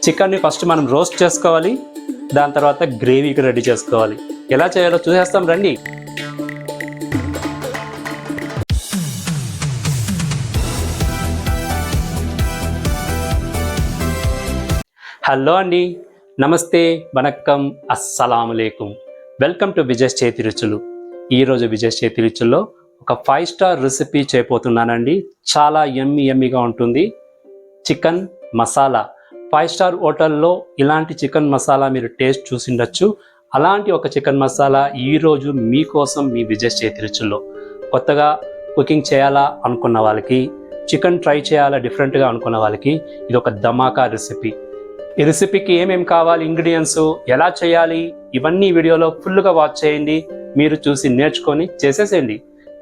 చికెన్ని ఫస్ట్ మనం రోస్ట్ చేసుకోవాలి, దాని తర్వాత గ్రేవీకి రెడీ చేసుకోవాలి. ఎలా చేయాలో చూసేస్తాం రండి. హలో అండి, నమస్తే, వనక్కం, అస్సలాములేకుం. వెల్కమ్ టు విజయ్ చేతి రుచులు. ఈరోజు విజయ్ చేతి రుచుల్లో ఒక 5 స్టార్ రెసిపీ చేయబోతున్నానండి. చాలా యమ్మీగా ఉంటుంది. చికెన్ మసాలా. 5 స్టార్ హోటల్లో ఇలాంటి చికెన్ మసాలా మీరు టేస్ట్ చూసిండొచ్చు. అలాంటి ఒక చికెన్ మసాలా ఈరోజు మీకోసం మీ విజయ్ చేతి రుచుల్లో. కొత్తగా కుకింగ్ చేయాలా అనుకున్న వాళ్ళకి, చికెన్ ట్రై చేయాలా డిఫరెంట్గా అనుకున్న వాళ్ళకి ఇది ఒక ధమాకా రెసిపీ. ఈ రెసిపీకి ఏమేమి కావాలి, ఇంగ్రీడియంట్స్ ఎలా చేయాలి, ఇవన్నీ వీడియోలో ఫుల్గా వాచ్ చేయండి. మీరు చూసి నేర్చుకొని చేసేసేయండి.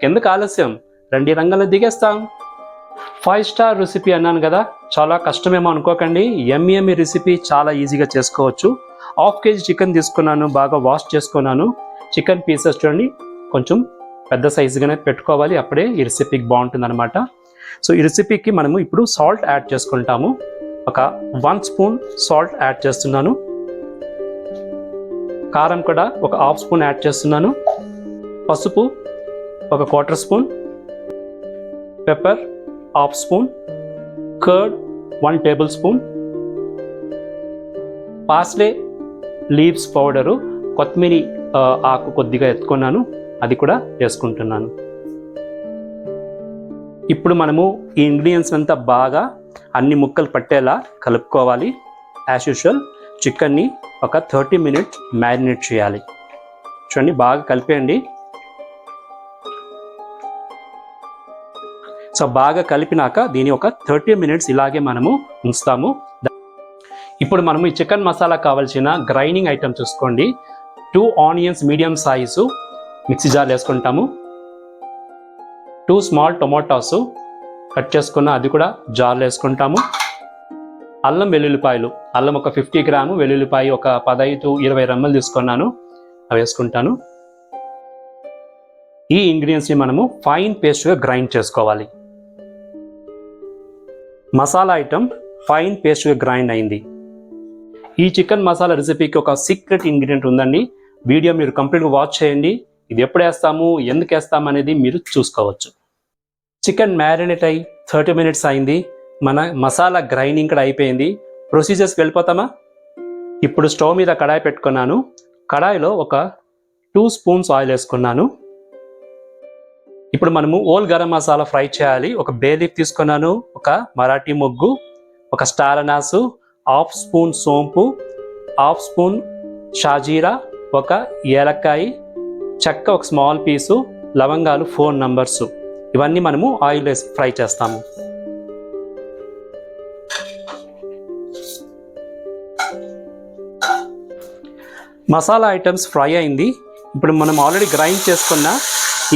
ఎందుకు ఆలస్యం, రండి రంగంలో దిగేస్తాం. 5 స్టార్ రెసిపీ అన్నాను కదా, చాలా కష్టమేమో అనుకోకండి. యమ్మీ రెసిపీ చాలా ఈజీగా చేసుకోవచ్చు. 1/2 kg చికెన్ తీసుకున్నాను, బాగా వాష్ చేసుకున్నాను. చికెన్ పీసెస్ చూడండి, కొంచెం పెద్ద సైజుగానే పెట్టుకోవాలి, అప్పుడే ఈ రెసిపీకి బాగుంటుంది అనమాట. సో ఈ రెసిపీకి మనము ఇప్పుడు సాల్ట్ యాడ్ చేసుకుంటాము. ఒక 1 స్పూన్ సాల్ట్ యాడ్ చేస్తున్నాను. కారం కూడా ఒక 1/2 స్పూన్ యాడ్ చేస్తున్నాను. పసుపు ఒక 1/4 spoon, pepper 1/2 spoon, curd 1 table spoon, parsley leaves powder, కొత్తిమీర ఆకు కొద్దిగా ఎత్తుకున్నాను, అది కూడా వేసుకుంటున్నాను. ఇప్పుడు మనము ఈ ఇంగ్రీడియంట్స్ అంతా బాగా అన్ని ముక్కలు పట్టేలా కలుపుకోవాలి. యాజ్ యూజువల్ చికెన్ని ఒక 30 మినిట్స్ మ్యారినేట్ చేయాలి. చూడండి, బాగా కలిపేయండి. సో బాగా కలిపినాక దీన్ని ఒక 30 మినిట్స్ ఇలాగే మనము ఉంచుతాము. ఇప్పుడు మనము ఈ చికెన్ మసాలా కావాల్సిన గ్రైండింగ్ ఐటమ్ చూసుకోండి. 2 ఆనియన్స్ మీడియం సైజు మిక్సీ జార్లో వేసుకుంటాము. 2 స్మాల్ టొమాటోస్ కట్ చేసుకున్న అది కూడా జార్లో వేసుకుంటాము. అల్లం వెల్లుల్లిపాయలు, అల్లం ఒక 50 గ్రాము, వెల్లుల్లిపాయ ఒక 15-20 రెమ్మలు తీసుకున్నాను, అవి వేసుకుంటాను. ఈ ఇంగ్రీడియంట్స్ని మనము ఫైన్ పేస్ట్గా గ్రైండ్ చేసుకోవాలి. మసాలా ఐటమ్ ఫైన్ పేస్ట్గా గ్రైండ్ అయింది. ఈ చికెన్ మసాలా రెసిపీకి ఒక సీక్రెట్ ఇంగ్రీడియంట్ ఉందండి. వీడియో మీరు కంప్లీట్గా వాచ్ చేయండి. ఇది ఎప్పుడు వేస్తాము, ఎందుకు వేస్తాము అనేది మీరు చూసుకోవచ్చు. చికెన్ మ్యారినేట్ అయ్యి 30 మినిట్స్ అయింది. మన మసాలా గ్రైండింగ్ కూడా అయిపోయింది. ప్రొసీజర్స్కి వెళ్ళిపోతామా? ఇప్పుడు స్టవ్ మీద కడాయి పెట్టుకున్నాను. కడాయిలో ఒక 2 స్పూన్స్ ఆయిల్ వేసుకున్నాను. ఇప్పుడు మనము ఓల్ గరం మసాలా ఫ్రై చేయాలి. ఒక బే లీఫ్ తీసుకున్నాను, ఒక మరాఠీ మొగ్గు, ఒక స్టార్ అనాసు, 1/2 స్పూన్ సోంపు, 1/2 స్పూన్ షాజీరా, ఒక ఏలక్కాయ, చెక్క ఒక స్మాల్ పీసు, లవంగాలు 4 నంబర్స్. ఇవన్నీ మనము ఆయిల్ వేసి ఫ్రై చేస్తాము. మసాలా ఐటమ్స్ ఫ్రై అయింది. ఇప్పుడు మనం ఆల్రెడీ గ్రైండ్ చేసుకున్న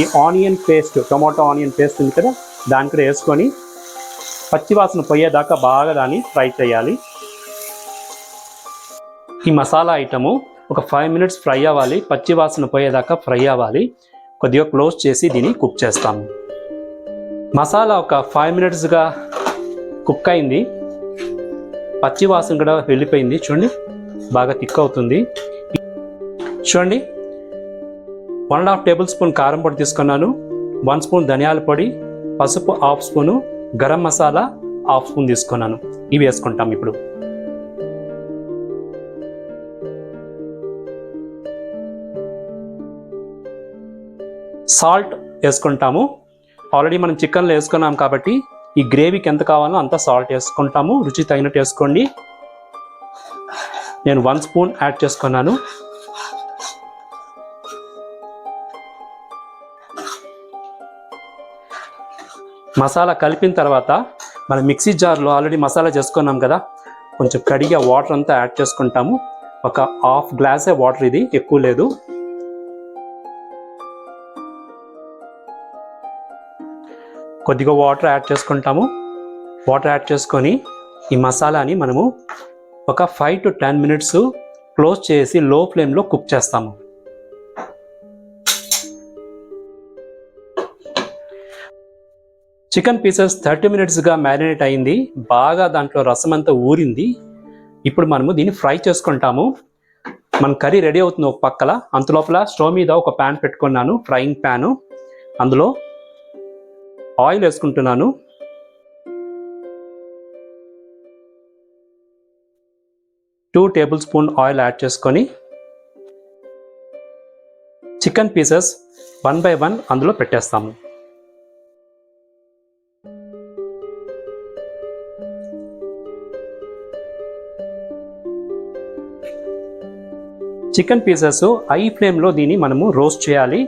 ఈ onion paste, tomato onion paste ఉంది కదా, దాని కూడా వేసుకొని పచ్చివాసన పోయేదాకా బాగా దాన్ని ఫ్రై చేయాలి. ఈ మసాలా ఐటము ఒక 5 మినిట్స్ ఫ్రై అవ్వాలి, పచ్చివాసన పోయేదాకా ఫ్రై అవ్వాలి. కొద్దిగా క్లోజ్ చేసి దీన్ని కుక్ చేస్తాము. మసాలా ఒక 5 మినిట్స్గా కుక్ అయింది, పచ్చివాసన కూడా వెళ్ళిపోయింది. చూడండి, బాగా థిక్ అవుతుంది. చూడండి, 1.5 టేబుల్ స్పూన్ కారం పొడి తీసుకున్నాను, 1 స్పూన్ ధనియాల పొడి, పసుపు 1/2 స్పూను, గరం మసాలా 1/2 స్పూన్ తీసుకున్నాను. ఇవి వేసుకుంటాం. ఇప్పుడు సాల్ట్ వేసుకుంటాము. ఆల్రెడీ మనం చికెన్లో వేసుకున్నాం కాబట్టి ఈ గ్రేవీకి ఎంత కావాలో అంత సాల్ట్ వేసుకుంటాము. రుచి తగినట్టు వేసుకోండి. నేను 1 స్పూన్ యాడ్ చేసుకున్నాను. మసాలా కలిపిన తర్వాత మనం మిక్సీ జార్లో ఆల్రెడీ మసాలా చేసుకున్నాం కదా, కొంచెం కడిగా వాటర్ అంతా యాడ్ చేసుకుంటాము. ఒక 1/2 గ్లాసే వాటర్, ఇది ఎక్కువ లేదు. కొద్దిగా వాటర్ యాడ్ చేసుకుంటాము. వాటర్ యాడ్ చేసుకొని ఈ మసాలాని మనము ఒక 5 to 10 మినిట్స్ క్లోజ్ చేసి లో ఫ్లేమ్లో కుక్ చేస్తాము. చికెన్ పీసెస్ 30 మినిట్స్గా మ్యారినేట్ అయింది. బాగా దాంట్లో రసం అంతా ఊరింది. ఇప్పుడు మనము దీన్ని ఫ్రై చేసుకుంటాము. మన కర్రీ రెడీ అవుతుంది ఒక పక్కల. అంతలోపల స్టవ్ మీద ఒక ప్యాన్ పెట్టుకున్నాను, ఫ్రైయింగ్ ప్యాను. అందులో ఆయిల్ వేసుకుంటున్నాను. Two table spoon oil add చేసుకొని చికెన్ పీసెస్ 1 by 1 అందులో పెట్టేస్తాము. చికెన్ పీసెస్ హై ఫ్లేమ్లో దీన్ని మనము రోస్ట్ చేయాలి.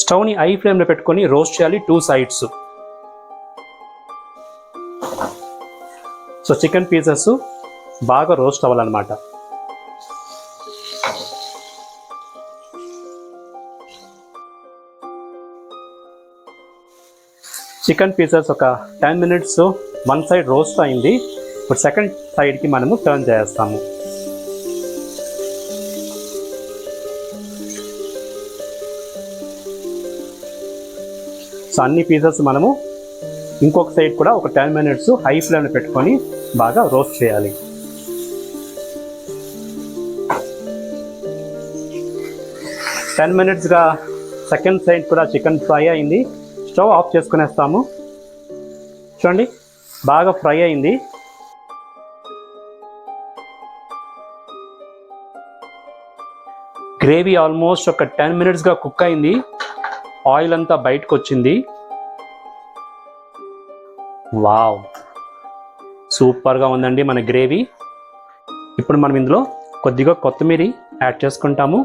స్టవ్ని హై ఫ్లేమ్లో పెట్టుకొని రోస్ట్ చేయాలి 2 sides. సో చికెన్ పీసెస్ బాగా రోస్ట్ అవ్వాలన్నమాట. చికెన్ పీసెస్ ఒక 10 minutes వన్ సైడ్ రోస్ట్ అయింది. ఇప్పుడు సెకండ్ సైడ్కి మనము టర్న్ చేస్తాము. సో అన్ని పీసెస్ మనము ఇంకొక సైడ్ కూడా ఒక 10 minutes హై ఫ్లేమ్లో పెట్టుకొని బాగా రోస్ట్ చేయాలి. టెన్ మినిట్స్గా సెకండ్ సైడ్ కూడా చికెన్ ఫ్రై అయింది. స్టవ్ ఆఫ్ చేసుకునేస్తాము. చూడండి బాగా ఫ్రై అయింది. గ్రేవీ ఆల్మోస్ట్ ఒక 10 minutesగా కుక్ అయింది. ఆయిల్ అంతా బయటకు వచ్చింది. వావ్, సూపర్గా ఉందండి మన గ్రేవీ. ఇప్పుడు మనం ఇందులో కొద్దిగా కొత్తిమీర యాడ్ చేసుకుంటాము.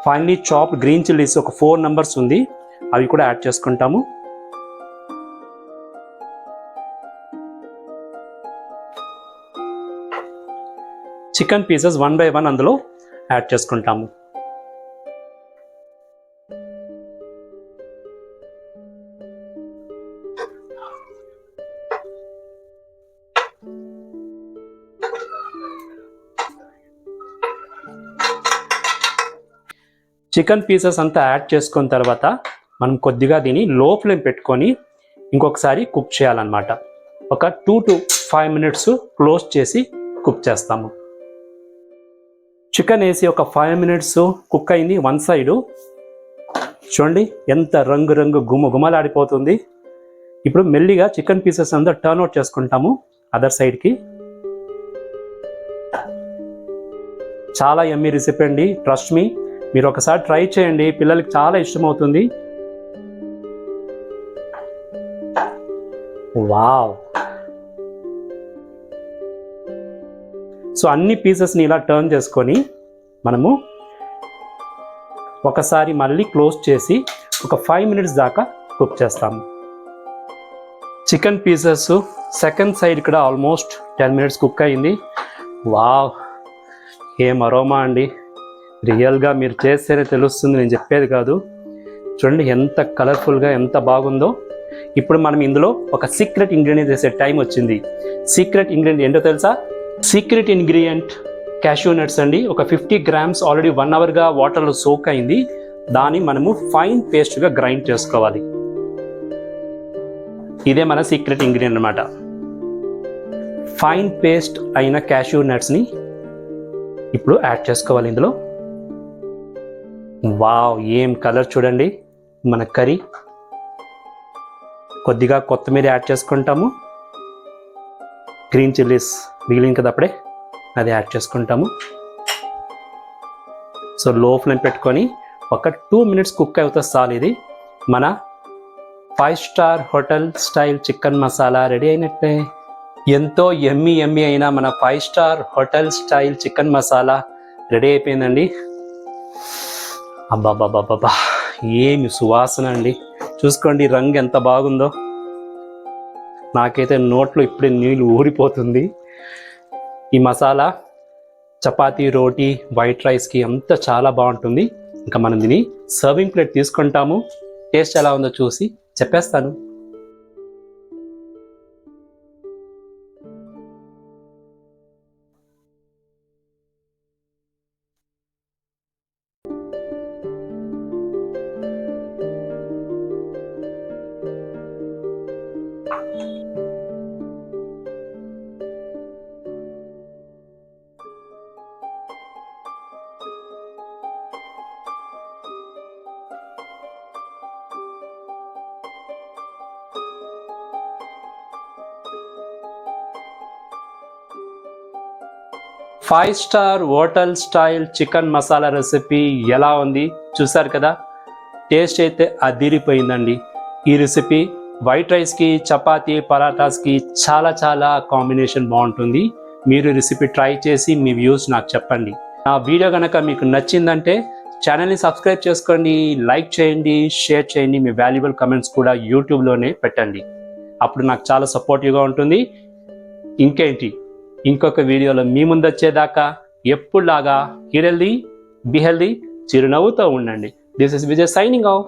ఫైనలీ చాప్డ్ గ్రీన్ చిల్లీస్ ఒక 4 numbers ఉంది, అవి కూడా యాడ్ చేసుకుంటాము. చికెన్ పీసెస్ 1 by 1 అందులో యాడ్ చేసుకుంటాము. చికెన్ పీసెస్ అంతా యాడ్ చేసుకున్న తర్వాత మనం కొద్దిగా దీన్ని లో ఫ్లేమ్ పెట్టుకొని ఇంకొకసారి కుక్ చేయాలన్నమాట. ఒక 2 to 5 minutes క్లోజ్ చేసి కుక్ చేస్తాము. చికెన్ వేసి ఒక 5 minutes కుక్ అయింది వన్ సైడు. చూడండి ఎంత రంగు గుమలాడిపోతుంది. ఇప్పుడు మెల్లిగా చికెన్ పీసెస్ అంతా టర్న్ అవుట్ చేసుకుంటాము అదర్ సైడ్కి. చాలా యమ్మీ రెసిపీ అండి, ట్రస్ట్ మీ. మీరు ఒకసారి ట్రై చేయండి, పిల్లలకి చాలా ఇష్టమవుతుంది. వావ్, సో అన్ని పీసెస్ని ఇలా టర్న్ చేసుకొని మనము ఒకసారి మళ్ళీ క్లోజ్ చేసి ఒక 5 minutes దాకా కుక్ చేస్తాము. చికెన్ పీసెస్ సెకండ్ సైడ్ కూడా ఆల్మోస్ట్ 10 minutes కుక్ అయింది. వావ్, ఏం అరోమా అండి. రియల్గా మీరు చేస్తేనే తెలుస్తుంది, నేను చెప్పేది కాదు. చూడండి ఎంత కలర్ఫుల్గా ఎంత బాగుందో. ఇప్పుడు మనం ఇందులో ఒక సీక్రెట్ ఇంగ్రీడియంట్ వేసే టైం వచ్చింది. సీక్రెట్ ఇంగ్రీడియంట్ ఏంటో తెలుసా? సీక్రెట్ ఇంగ్రీడియంట్ క్యాష్యూ నట్స్ అండి. ఒక 50 grams ఆల్రెడీ 1 hourగా వాటర్లో సోక్ అయింది. దాన్ని మనము ఫైన్ పేస్ట్గా గ్రైండ్ చేసుకోవాలి. ఇదే మన సీక్రెట్ ఇంగ్రీడియంట్ అన్నమాట. ఫైన్ పేస్ట్ అయిన క్యాష్యూ నట్స్ని ఇప్పుడు యాడ్ చేసుకోవాలి ఇందులో. వావ్, ఏం కలర్ చూడండి మన కర్రీ. కొద్దిగా కొత్తిమీర యాడ్ చేసుకుంటాము. గ్రీన్ చిల్లీస్ మిగిలింది కదా అప్పుడే, అది యాడ్ చేసుకుంటాము. సో లో ఫ్లేమ్ పెట్టుకొని ఒక 2 minutes కుక్ అవుతుంది చాలు. ఇది మన 5-star hotel style chicken masala ready అయినట్టే. ఎంతో యమ్మీ అయిన మన 5-star hotel style chicken masala ready అయిపోయిందండి. అబ్బాబ్బాబ్బా, ఏమి సువాసన అండి. చూసుకోండి రంగు ఎంత బాగుందో. నాకైతే నోట్లో ఇప్పుడే నీళ్ళు ఊరిపోతుంది. ఈ మసాలా చపాతీ, రోటీ, వైట్ రైస్కి అంతా చాలా బాగుంటుంది. ఇంకా మనం దీన్ని సర్వింగ్ ప్లేట్ తీసుకుంటాము. టేస్ట్ ఎలా ఉందో చూసి చెప్పేస్తాను. Five star hotel style chicken masala recipe ఎలా ఉంది చూసారు కదా. టేస్ట్ అయితే అదిరిపోయిందండి. ఈ రెసిపీ వైట్ రైస్కి, చపాతీ, పరాటాస్కి చాలా కాంబినేషన్ బాగుంటుంది. మీరు రెసిపీ ట్రై చేసి మీ వ్యూస్ నాకు చెప్పండి. నా వీడియో కనుక మీకు నచ్చిందంటే ఛానల్ని సబ్స్క్రైబ్ చేసుకోండి, లైక్ చేయండి, షేర్ చేయండి. మీ వాల్యుబుల్ కమెంట్స్ కూడా యూట్యూబ్లోనే పెట్టండి. అప్పుడు నాకు చాలా సపోర్టివ్గా ఉంటుంది. ఇంకేంటి, ఇంకొక వీడియోలో మీ ముందు వచ్చేదాకా ఎప్పుడులాగా హీర్ హెల్దీ, బి హెల్దీ, చిరునవ్వుతో ఉండండి. This is Vijay signing off.